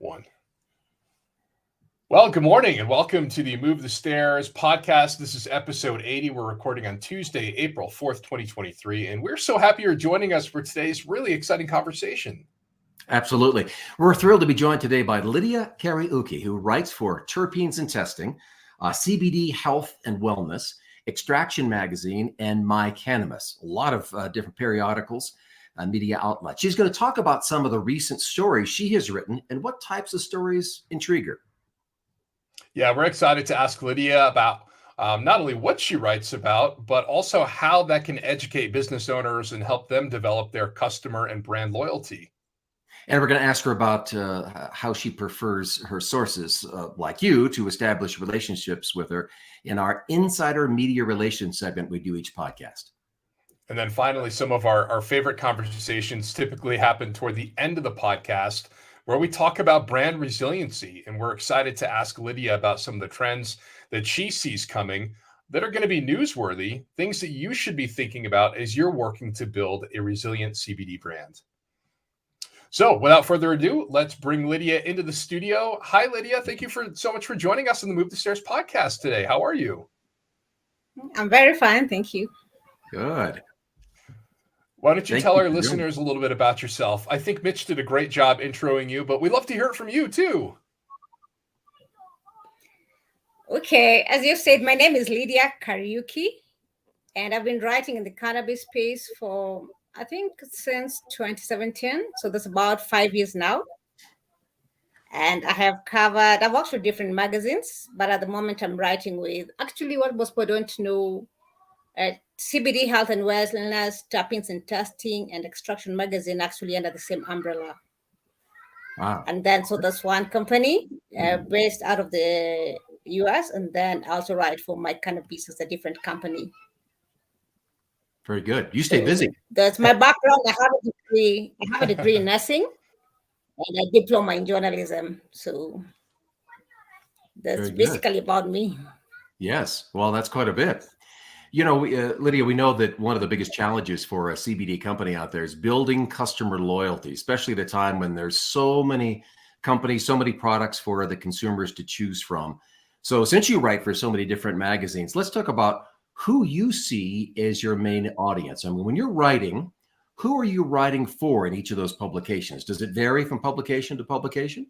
One. Well, good morning and welcome to the Move the Stairs podcast. This is episode 80. We're recording on Tuesday, April 4th, 2023. And we're so happy you're joining us for today's really exciting conversation. Absolutely. We're thrilled to be joined today by Lydia Kariuki, who writes for Terpenes and Testing, CBD Health and Wellness, Extraction Magazine, and My Cannabis. A lot of different periodicals and media outlets. She's going to talk about some of the recent stories she has written and what types of stories intrigue her. Yeah, we're excited to ask Lydia about not only what she writes about, but also how that can educate business owners and help them develop their customer and brand loyalty. And we're going to ask her about how she prefers her sources, like you, to establish relationships with her in our Insider Media Relations segment we do each podcast. And then finally, some of our favorite conversations typically happen toward the end of the podcast, where we talk about brand resiliency. And we're excited to ask Lydia about some of the trends that she sees coming that are going to be newsworthy, things that you should be thinking about as you're working to build a resilient CBD brand. So without further ado, let's bring Lydia into the studio. Hi, Lydia. Thank you so much for joining us on the Move the Stairs podcast today. How are you? I'm very fine. Thank you. Good. Why don't you tell our listeners a little bit about yourself? I think Mitch did a great job introing you, but we'd love to hear it from you too. Okay, as you said, my name is Lydia Kariuki, and I've been writing in the cannabis space for, I think, since 2017. So that's about 5 years now. And I've worked with different magazines, but at the moment I'm writing with, actually what most people don't know, CBD Health and Wellness, Terpenes and Testing, and Extraction Magazine actually under the same umbrella. Wow. And then, so that's one company based out of the US, and then I also write for My Cannabis as a different company. Very good. You stay busy. That's my background. I have a degree in nursing and a diploma in journalism. So that's basically about me. Yes. Well, that's quite a bit. You know, Lydia, we know that one of the biggest challenges for a CBD company out there is building customer loyalty, especially at a time when there's so many companies, so many products for the consumers to choose from. So since you write for so many different magazines, let's talk about who you see as your main audience. I mean, when you're writing, who are you writing for in each of those publications? Does it vary from publication to publication?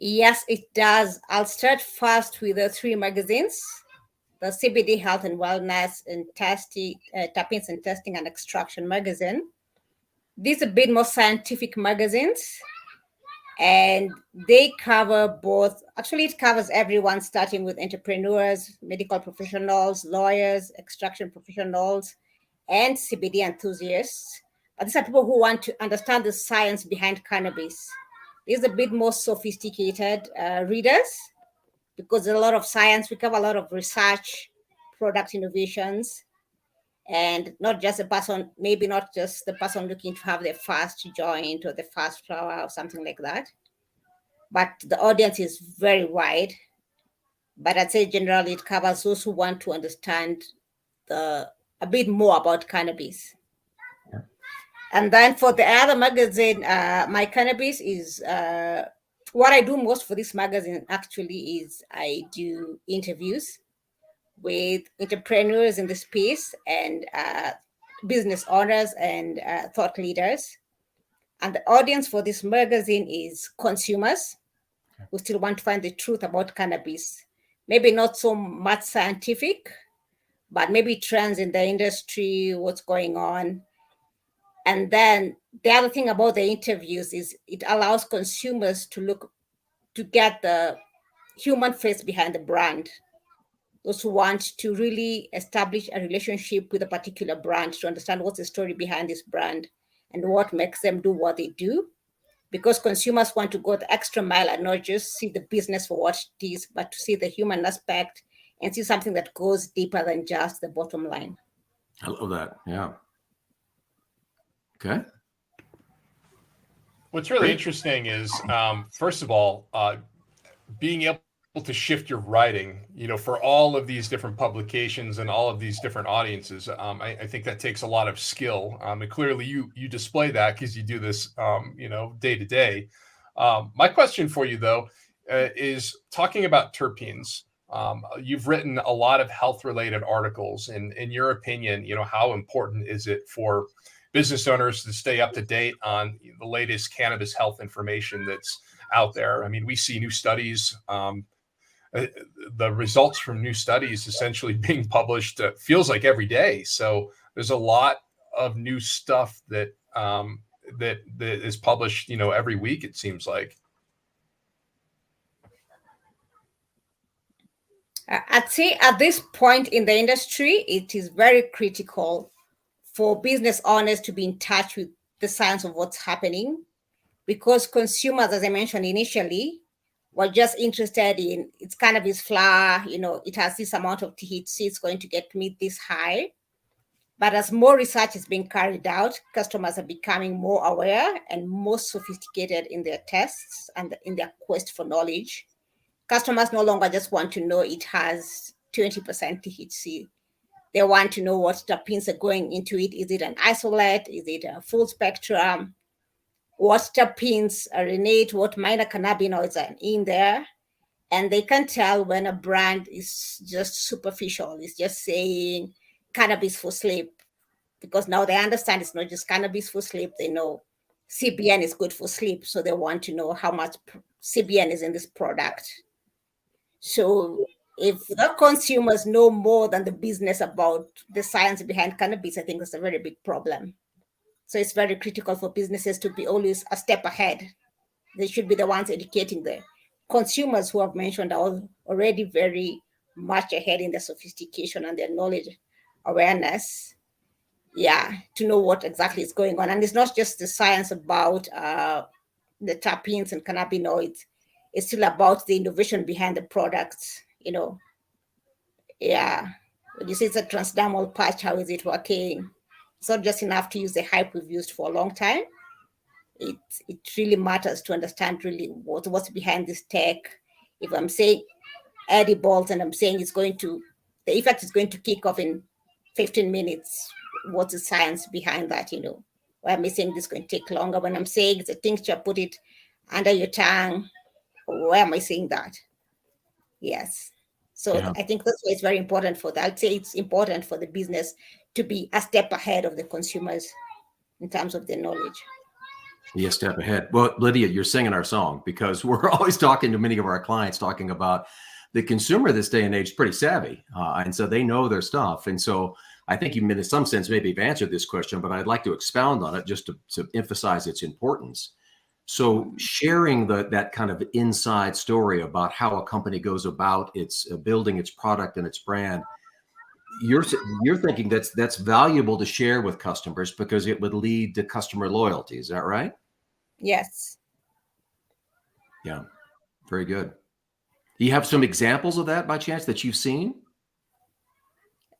Yes, it does. I'll start first with the three magazines, the CBD Health and Wellness and Terpenes and Testing and Extraction Magazine. These are a bit more scientific magazines, and they cover both. Actually, it covers everyone, starting with entrepreneurs, medical professionals, lawyers, extraction professionals, and CBD enthusiasts. But these are people who want to understand the science behind cannabis. These are a bit more sophisticated readers, because there's a lot of science. We cover a lot of research, product innovations, and not just the person looking to have their first joint or the first flower or something like that. But the audience is very wide. But I'd say generally it covers those who want to understand a bit more about cannabis. And then for the other magazine, My Cannabis is what I do most for this magazine actually is I do interviews with entrepreneurs in the space and business owners and thought leaders. And the audience for this magazine is consumers who still want to find the truth about cannabis. Maybe not so much scientific, but maybe trends in the industry, what's going on. And then the other thing about the interviews is it allows consumers to get the human face behind the brand. Those who want to really establish a relationship with a particular brand, to understand what's the story behind this brand and what makes them do what they do. Because consumers want to go the extra mile and not just see the business for what it is, but to see the human aspect and see something that goes deeper than just the bottom line. I love that. Yeah. Okay. What's really interesting is, first of all, being able to shift your writing, for all of these different publications and all of these different audiences. I think that takes a lot of skill. And clearly you display that because you do this, day to day. My question for you, though, is talking about terpenes. You've written a lot of health related articles. And in your opinion, how important is it for business owners to stay up to date on the latest cannabis health information that's out there? I mean, we see new studies, the results from new studies essentially being published feels like every day. So there's a lot of new stuff that is published, every week, it seems like. I'd say at this point in the industry, it is very critical for business owners to be in touch with the science of what's happening, because consumers, as I mentioned initially, were just interested in it's cannabis flower, it has this amount of THC, it's going to meet this high. But as more research is being carried out, customers are becoming more aware and more sophisticated in their tests and in their quest for knowledge. Customers no longer just want to know it has 20% THC. They want to know what terpenes are going into it. Is it an isolate? Is it a full spectrum? What terpenes are innate? What minor cannabinoids are in there? And they can tell when a brand is just superficial. It's just saying cannabis for sleep, because now they understand it's not just cannabis for sleep. They know CBN is good for sleep. So they want to know how much CBN is in this product. So if the consumers know more than the business about the science behind cannabis, I think that's a very big problem. So it's very critical for businesses to be always a step ahead. They should be the ones educating the consumers, who I've mentioned are already very much ahead in their sophistication and their knowledge awareness. Yeah, to know what exactly is going on. And it's not just the science about the terpenes and cannabinoids. It's still about the innovation behind the products, Yeah. When you say it's a transdermal patch, how is it working? It's not just enough to use the hype we've used for a long time. It really matters to understand really what's behind this tech. If I'm saying edibles and I'm saying the effect is going to kick off in 15 minutes, what's the science behind that, Why am I saying this is going to take longer? When I'm saying it's a tincture, put it under your tongue, why am I saying that? Yes. So yeah. I think that's why it's very important I'd say it's important for the business to be a step ahead of the consumers in terms of their knowledge. Be a step ahead. Well, Lydia, you're singing our song, because we're always talking to many of our clients, talking about the consumer this day and age is pretty savvy. And so they know their stuff. And so I think you, in some sense, maybe have answered this question, but I'd like to expound on it just to emphasize its importance. So sharing that kind of inside story about how a company goes about its building its product and its brand, you're thinking that's valuable to share with customers because it would lead to customer loyalty. Is that right? Yes. Yeah, very good. Do you have some examples of that by chance that you've seen?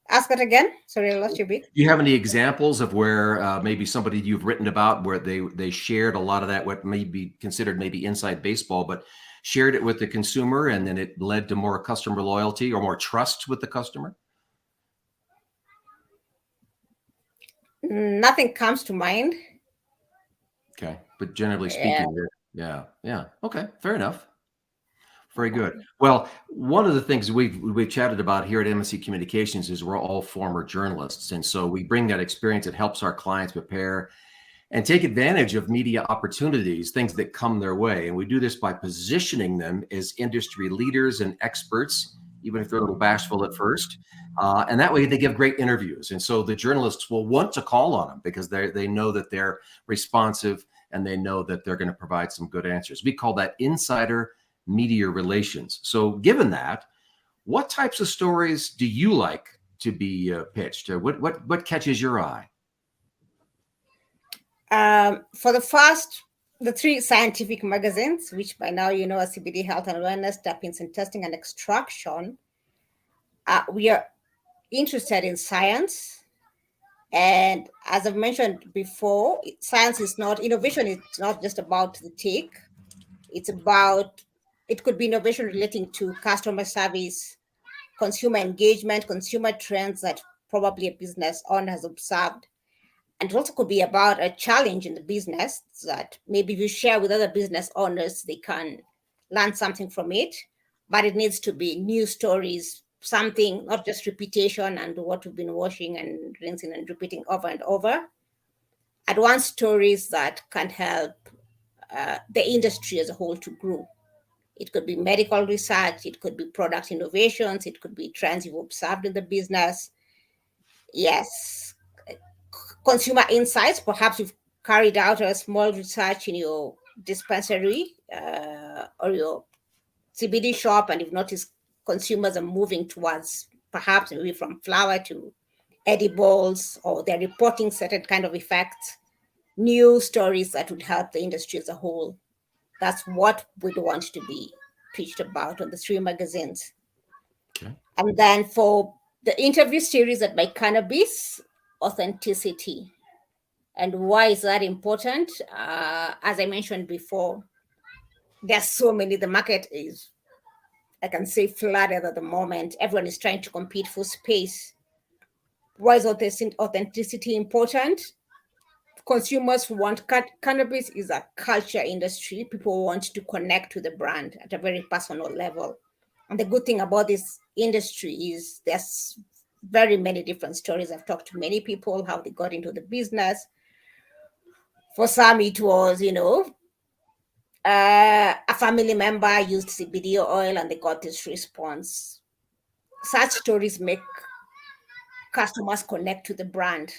Ask that again. Sorry, I lost you a bit. Do you have any examples of where maybe somebody you've written about where they shared a lot of that, what may be considered maybe inside baseball, but shared it with the consumer and then it led to more customer loyalty or more trust with the customer? Nothing comes to mind. Okay. But generally speaking, yeah. Okay. Fair enough. Very good. Well, one of the things we've chatted about here at MSC Communications is we're all former journalists. And so we bring that experience that helps our clients prepare and take advantage of media opportunities, things that come their way. And we do this by positioning them as industry leaders and experts, even if they're a little bashful at first. And that way they give great interviews. And so the journalists will want to call on them because they know that they're responsive and they know that they're going to provide some good answers. We call that insider media relations. So given that, what types of stories do you like to be pitched? What catches your eye? For the three scientific magazines, which by now you know are CBD Health and Wellness, Terpenes and Testing and Extraction, we are interested in science. And as I've mentioned before, innovation is not just about the tech. It's about It could be innovation relating to customer service, consumer engagement, consumer trends that probably a business owner has observed. And it also could be about a challenge in the business that maybe if you share with other business owners, they can learn something from it. But it needs to be new stories, something, not just repetition and what we've been watching and rinsing and repeating over and over. Advanced stories that can help the industry as a whole to grow. It could be medical research, it could be product innovations, it could be trends you've observed in the business. Yes, consumer insights. Perhaps you've carried out a small research in your dispensary or your CBD shop, and you've noticed consumers are moving towards perhaps maybe from flower to edibles, or they're reporting certain kind of effects, new stories that would help the industry as a whole. That's what we'd want to be pitched about on the 3 magazines. Okay. And then for the interview series at My Cannabis, authenticity. And why is that important? As I mentioned before, there's so many, the market is, I can say, flooded at the moment. Everyone is trying to compete for space. Why is authenticity important? Consumers want cannabis is a culture industry. People want to connect to the brand at a very personal level. And the good thing about this industry is there's very many different stories. I've talked to many people, how they got into the business. For some, it was, a family member used CBD oil and they got this response. Such stories make customers connect to the brand,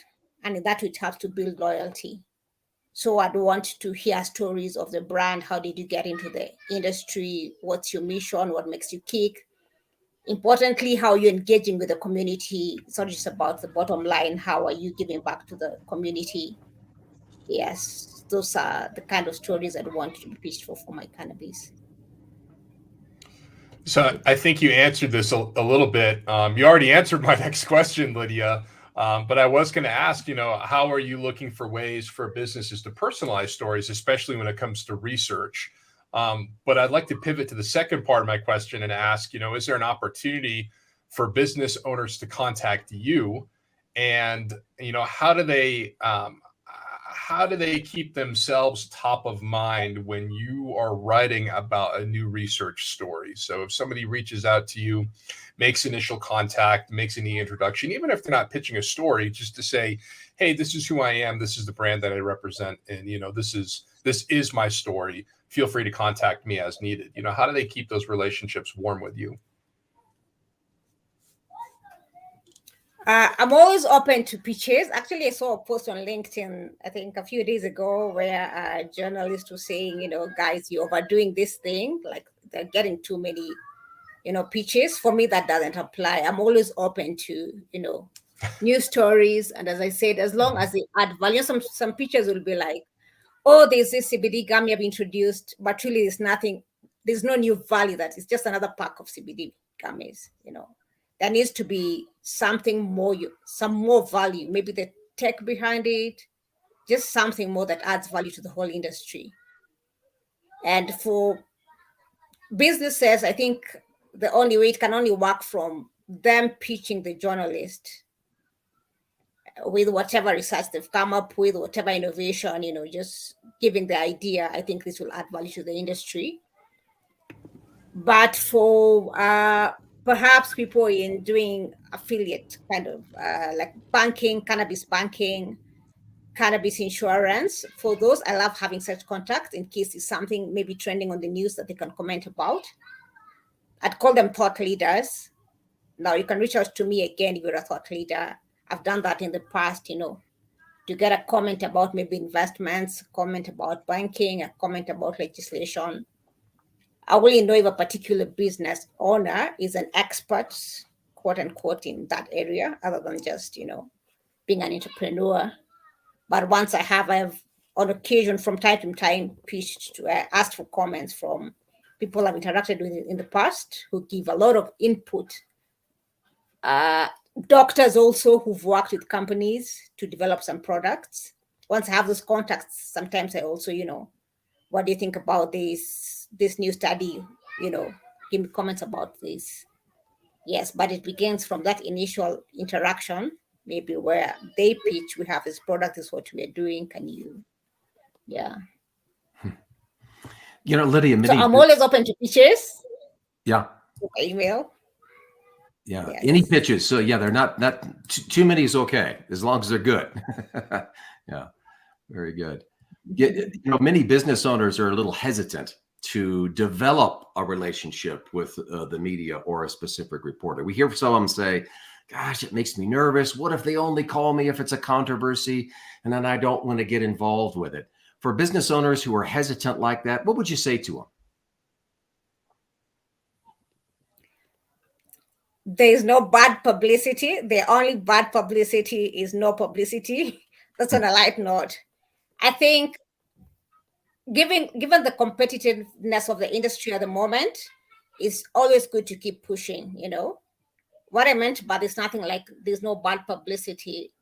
and in that way it helps to build loyalty. So I'd want to hear stories of the brand. How did you get into the industry? What's your mission? What makes you kick? Importantly, how you're engaging with the community. It's not just about the bottom line. How are you giving back to the community? Yes, those are the kind of stories I'd want to be pitched for My Cannabis. So I think you answered this a little bit. You already answered my next question, Lydia. But I was going to ask, how are you looking for ways for businesses to personalize stories, especially when it comes to research? But I'd like to pivot to the second part of my question and ask, is there an opportunity for business owners to contact you? And, how do they keep themselves top of mind when you are writing about a new research story? So if somebody reaches out to you, makes initial contact, makes any introduction, even if they're not pitching a story, just to say, hey, this is who I am, this is the brand that I represent, and this is my story. Feel free to contact me as needed. How do they keep those relationships warm with you? I'm always open to pitches. Actually, I saw a post on LinkedIn, I think a few days ago, where a journalist was saying, guys, you're overdoing this thing. Like they're getting too many, pitches. For me, that doesn't apply. I'm always open to, new stories. And as I said, as long as they add value, some pitches will be like, oh, there's this CBD gummy I've introduced, but really there's no new value. That it's just another pack of CBD gummies, There needs to be something more, some more value, maybe the tech behind it, just something more that adds value to the whole industry. And for businesses, I think the only way it can only work from them pitching the journalist with whatever research they've come up with, whatever innovation, just giving the idea. I think this will add value to the industry. But for perhaps people in doing affiliate kind of like banking, cannabis insurance, for those, I love having such contacts in case it's something maybe trending on the news that they can comment about. I'd call them thought leaders. Now you can reach out to me again if you're a thought leader. I've done that in the past, to get a comment about maybe investments, comment about banking, a comment about legislation. I really know if a particular business owner is an expert, quote unquote, in that area, other than just, being an entrepreneur. But once I've on occasion from time to time pitched to asked for comments from people I've interacted with in the past who give a lot of input. Doctors also who've worked with companies to develop some products. Once I have those contacts, sometimes I also, what do you think about this new study give me comments about this. Yes, but it begins from that initial interaction, maybe where they pitch, we have this product, is what we are doing. Can you? Yeah. Lydia, So I'm always open to pitches. Yeah. Email. Yeah. Yes. Any pitches. So yeah, they're not too many is okay, as long as they're good. Yeah. Very good. Many business owners are a little hesitant to develop a relationship with the media or a specific reporter. We hear some of them say, gosh, it makes me nervous. What if they only call me if it's a controversy and then I don't want to get involved with it? For business owners who are hesitant like that, what would you say to them? There is no bad publicity. The only bad publicity is no publicity. That's on a light note. I think given the competitiveness of the industry at the moment, it's always good to keep pushing, What I meant by it's nothing like there's no bad publicity.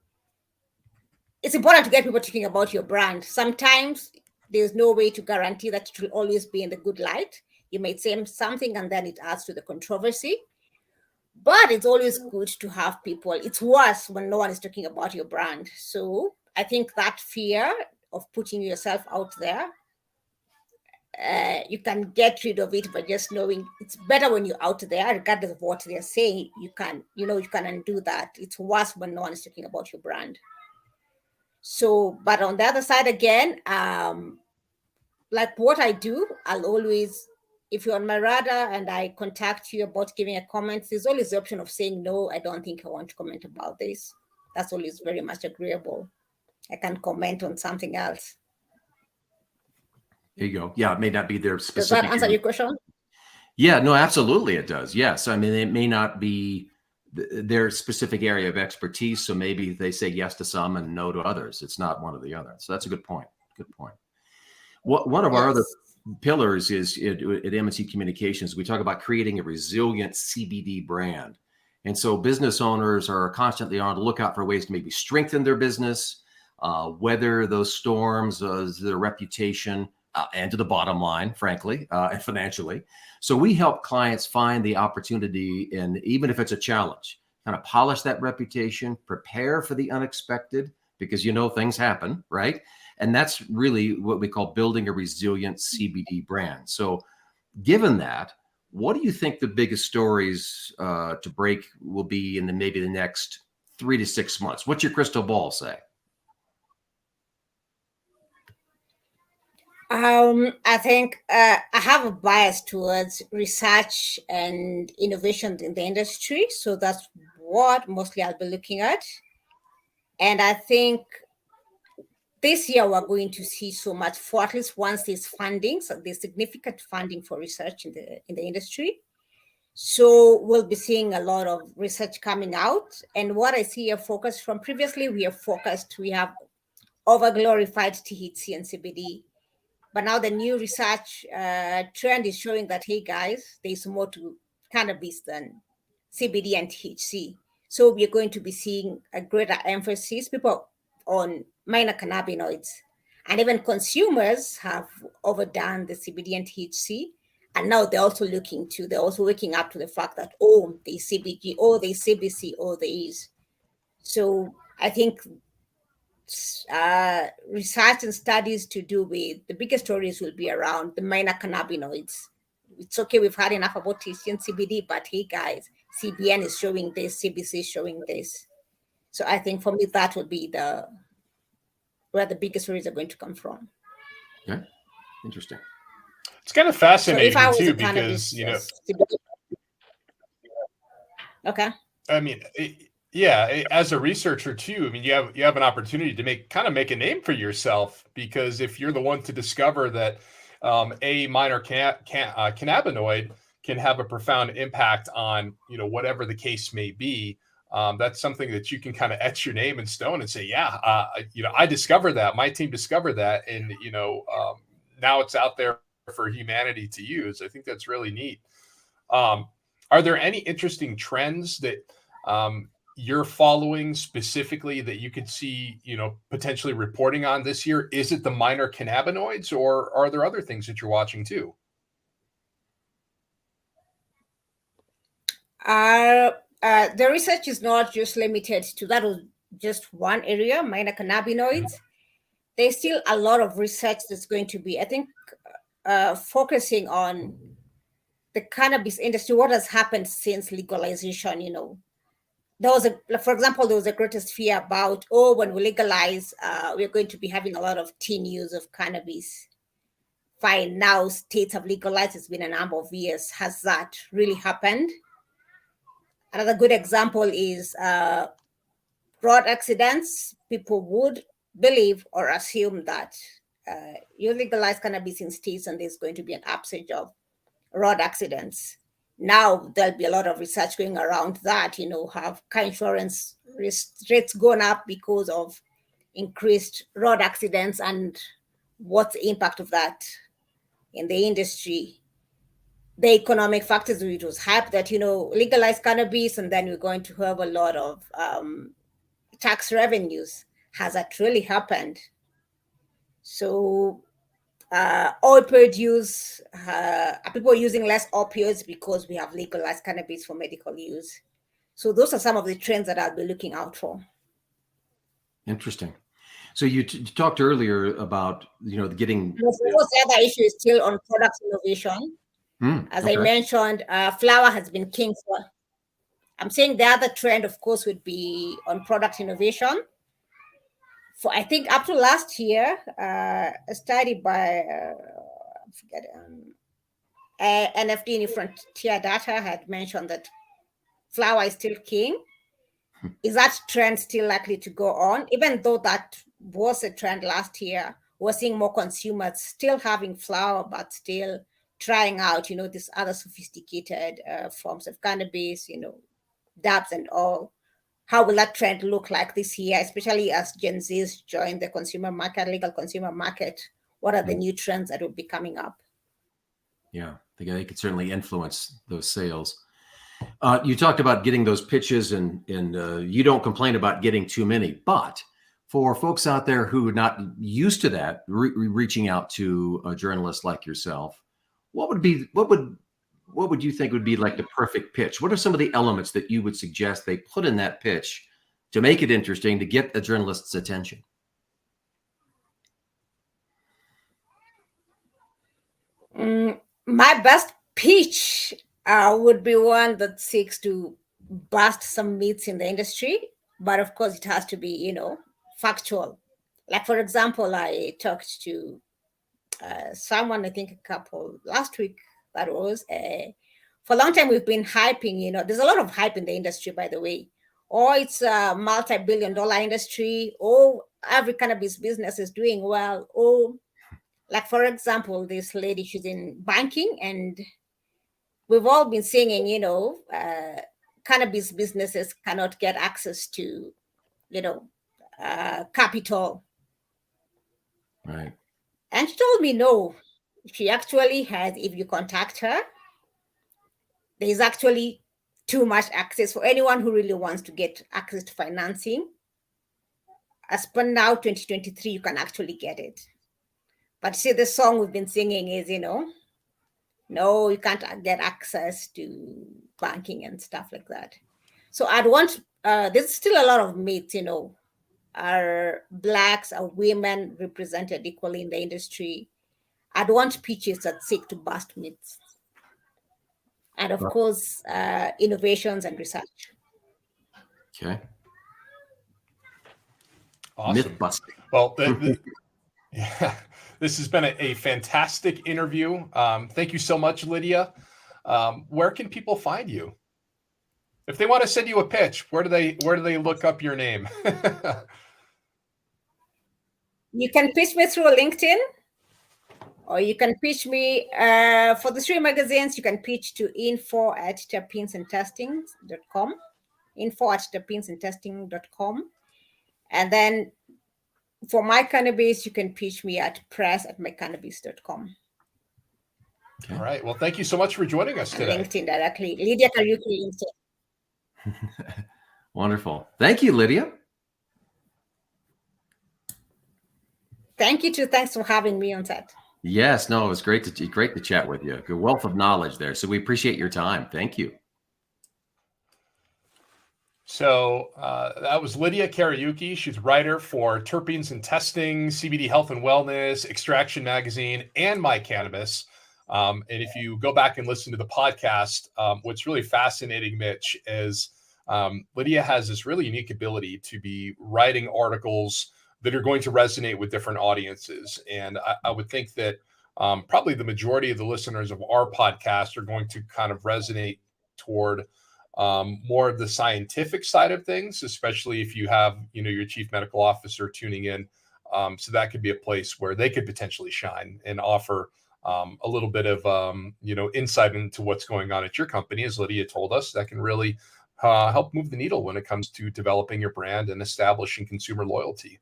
It's important to get people talking about your brand. Sometimes there's no way to guarantee that it will always be in the good light. You might say something and then it adds to the controversy. But it's always good to have people. It's worse when no one is talking about your brand. So I think that fear of putting yourself out there, you can get rid of it by just knowing it's better when you're out there, regardless of what they're saying. You can undo that. It's worse when no one is talking about your brand. So, but on the other side again, like what I do, I'll always, if you're on my radar and I contact you about giving a comment, there's always the option of saying, no, I don't think I want to comment about this. That's always very much agreeable. I can comment on something else. There you go. Yeah, it may not be their specific. Does that answer your question? Yeah, no, absolutely it does. Yes. I mean, it may not be their specific area of expertise. So maybe they say yes to some and no to others. It's not one or the other. So that's a good point. Good point. One of our other pillars is at M&T Communications, we talk about creating a resilient CBD brand. And so business owners are constantly on the lookout for ways to maybe strengthen their business, weather those storms, their reputation, and to the bottom line, frankly, and financially. So we help clients find the opportunity, and even if it's a challenge, kind of polish that reputation, prepare for the unexpected, because things happen, right? And that's really what we call building a resilient CBD brand. So given that, what do you think the biggest stories to break will be in maybe the next 3 to 6 months? What's your crystal ball say? I think I have a bias towards research and innovation in the industry. So that's what mostly I'll be looking at. And I think this year we're going to see so much, for at least once there's funding, so there's significant funding for research in the industry. So we'll be seeing a lot of research coming out. And what I see a focus from previously, we have over-glorified THC and CBD. But now the new research trend is showing that, hey guys, there's more to cannabis than CBD and THC. So we're going to be seeing a greater emphasis, people on minor cannabinoids. And even consumers have overdone the CBD and THC. And now they're also waking up to the fact that, there's CBD, there's CBC, there is. So I think research and studies to do with the biggest stories will be around the minor cannabinoids. It's okay, we've had enough about THC and CBD, but hey guys, CBN is showing this, CBC is showing this. So I think for me, that would be where the biggest stories are going to come from. Okay, interesting. It's kind of fascinating too, because okay. I mean, yeah, as a researcher too, I mean, you have an opportunity to make a name for yourself, because if you're the one to discover that a minor cannabinoid can have a profound impact on whatever the case may be, that's something that you can kind of etch your name in stone and say, I discovered that, my team discovered that, and now it's out there for humanity to use. I think that's really neat. Are there any interesting trends that you're following specifically that you could see, potentially reporting on this year? Is it the minor cannabinoids, or are there other things that you're watching too? The research is not just limited to that was just one area, minor cannabinoids. There's still a lot of research that's going to be, I think, focusing on the cannabis industry, what has happened since legalization. There was for example, there was a greatest fear about, when we legalize, we're going to be having a lot of teen use of cannabis. Fine, now states have legalized, it's been a number of years. Has that really happened? Another good example is road accidents. People would believe or assume that you legalize cannabis in states and there's going to be an upsurge of road accidents. Now there'll be a lot of research going around that, have car insurance rates gone up because of increased road accidents, and what's the impact of that in the industry? The economic factors, it was hype that, legalize cannabis and then we're going to have a lot of tax revenues. Has that really happened? So opioid use, people using less opioids because we have legalized cannabis for medical use. So those are some of the trends that I'll be looking out for. Interesting. So you talked earlier about, getting... The other issue is still on product innovation. As I mentioned, flower has been king for... I'm saying the other trend, of course, would be on product innovation. For, I think, up to last year, a study by NFD New Frontier Data had mentioned that flower is still king. Is that trend still likely to go on? Even though that was a trend last year, we're seeing more consumers still having flower, but still trying out, these other sophisticated forms of cannabis, dabs and all. How will that trend look like this year, especially as Gen Zs join the consumer market, legal consumer market? What are the new trends that will be coming up? Yeah, they could certainly influence those sales. You talked about getting those pitches, and you don't complain about getting too many. But for folks out there who are not used to that, reaching out to a journalist like yourself, what would you think would be like the perfect pitch? What are some of the elements that you would suggest they put in that pitch to make it interesting, to get a journalist's attention? My best pitch would be one that seeks to bust some myths in the industry, but of course it has to be, factual. Like, for example, I talked to someone, I think a couple last week, that was for a long time we've been hyping, there's a lot of hype in the industry, by the way. It's a multi-billion-dollar industry. Every cannabis business is doing well. Like, for example, this lady, she's in banking, and we've all been singing, cannabis businesses cannot get access to, capital. Right. And she told me, no, she actually has, if you contact her, there's actually too much access for anyone who really wants to get access to financing. As per now, 2023, you can actually get it. But see, the song we've been singing is, no, you can't get access to banking and stuff like that. So I'd want, there's still a lot of myths, are Blacks, are women represented equally in the industry? I'd want pitches that seek to bust myths. And of course, innovations and research. Okay. Awesome. Myth busting. Well, yeah, this has been a fantastic interview. Thank you so much, Lydia. Where can people find you? If they want to send you a pitch, where do they look up your name? You can pitch me through LinkedIn, or you can pitch me for the 3 magazines. You can pitch to info@terpenesandtesting.com, info@terpenesandtesting.com. And then for my cannabis, you can pitch me at press@mycannabis.com. Okay. All right. Well, thank you so much for joining us today. LinkedIn directly. Lydia Kariuki, LinkedIn. Wonderful. Thank you, Lydia. Thank you too. Thanks for having me on set. Yes, no, it was great to chat with you. A wealth of knowledge there. So we appreciate your time. Thank you. So that was Lydia Kariuki. She's a writer for Terpenes and Testing, CBD Health and Wellness, Extraction Magazine, and My Cannabis. And if you go back and listen to the podcast, what's really fascinating, Mitch, is Lydia has this really unique ability to be writing articles that are going to resonate with different audiences. And I would think that probably the majority of the listeners of our podcast are going to kind of resonate toward more of the scientific side of things, especially if you have, your chief medical officer tuning in. So that could be a place where they could potentially shine and offer a little bit of, insight into what's going on at your company. As Lydia told us, that can really help move the needle when it comes to developing your brand and establishing consumer loyalty.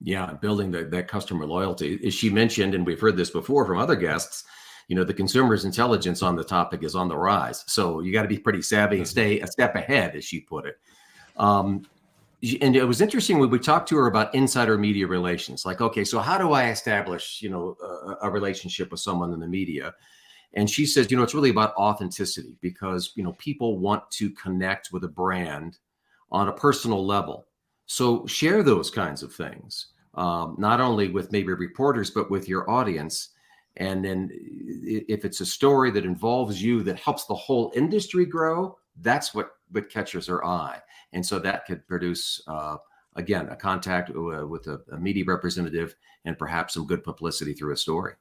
Yeah, building that customer loyalty. As she mentioned, and we've heard this before from other guests, the consumer's intelligence on the topic is on the rise. So you got to be pretty savvy and stay a step ahead, as she put it. And it was interesting when we talked to her about insider media relations. Like, okay, so how do I establish, a relationship with someone in the media? And she says, it's really about authenticity because, people want to connect with a brand on a personal level. So share those kinds of things, not only with maybe reporters, but with your audience. And then if it's a story that involves you, that helps the whole industry grow, that's what catches her eye. And so that could produce, again, a contact with a media representative and perhaps some good publicity through a story.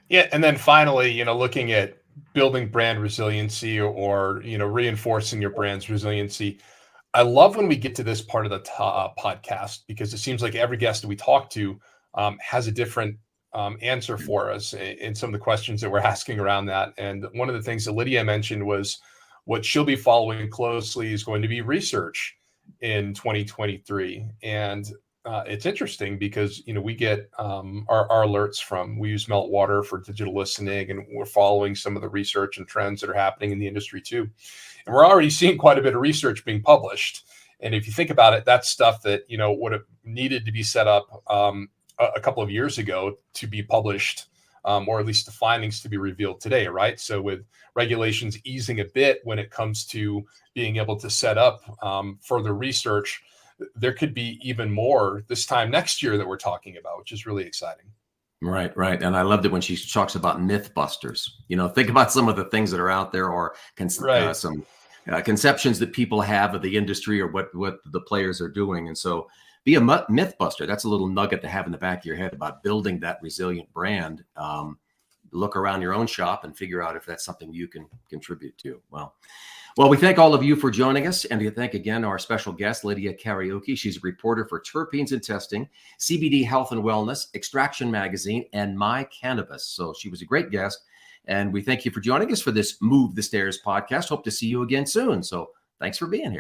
Yeah. And then finally, looking at building brand resiliency or reinforcing your brand's resiliency. I love when we get to this part of the podcast because it seems like every guest that we talk to has a different answer for us in some of the questions that we're asking around that. And one of the things that Lydia mentioned was what she'll be following closely is going to be research in 2023. And it's interesting because, we get our alerts we use Meltwater for digital listening, and we're following some of the research and trends that are happening in the industry too. And we're already seeing quite a bit of research being published. And if you think about it, that's stuff that, would have needed to be set up a couple of years ago to be published, or at least the findings to be revealed today, right? So with regulations easing a bit when it comes to being able to set up further research, there could be even more this time next year that we're talking about, which is really exciting. Right. And I loved it when she talks about myth busters. Think about some of the things that are out there, or some conceptions that people have of the industry or what the players are doing. And so be a myth buster. That's a little nugget to have in the back of your head about building that resilient brand. Look around your own shop and figure out if that's something you can contribute to. Well, we thank all of you for joining us. And we thank again our special guest, Lydia Kariuki. She's a reporter for Terpenes and Testing, CBD Health and Wellness, Extraction Magazine, and My Cannabis. So she was a great guest. And we thank you for joining us for this Move the Stairs podcast. Hope to see you again soon. So thanks for being here.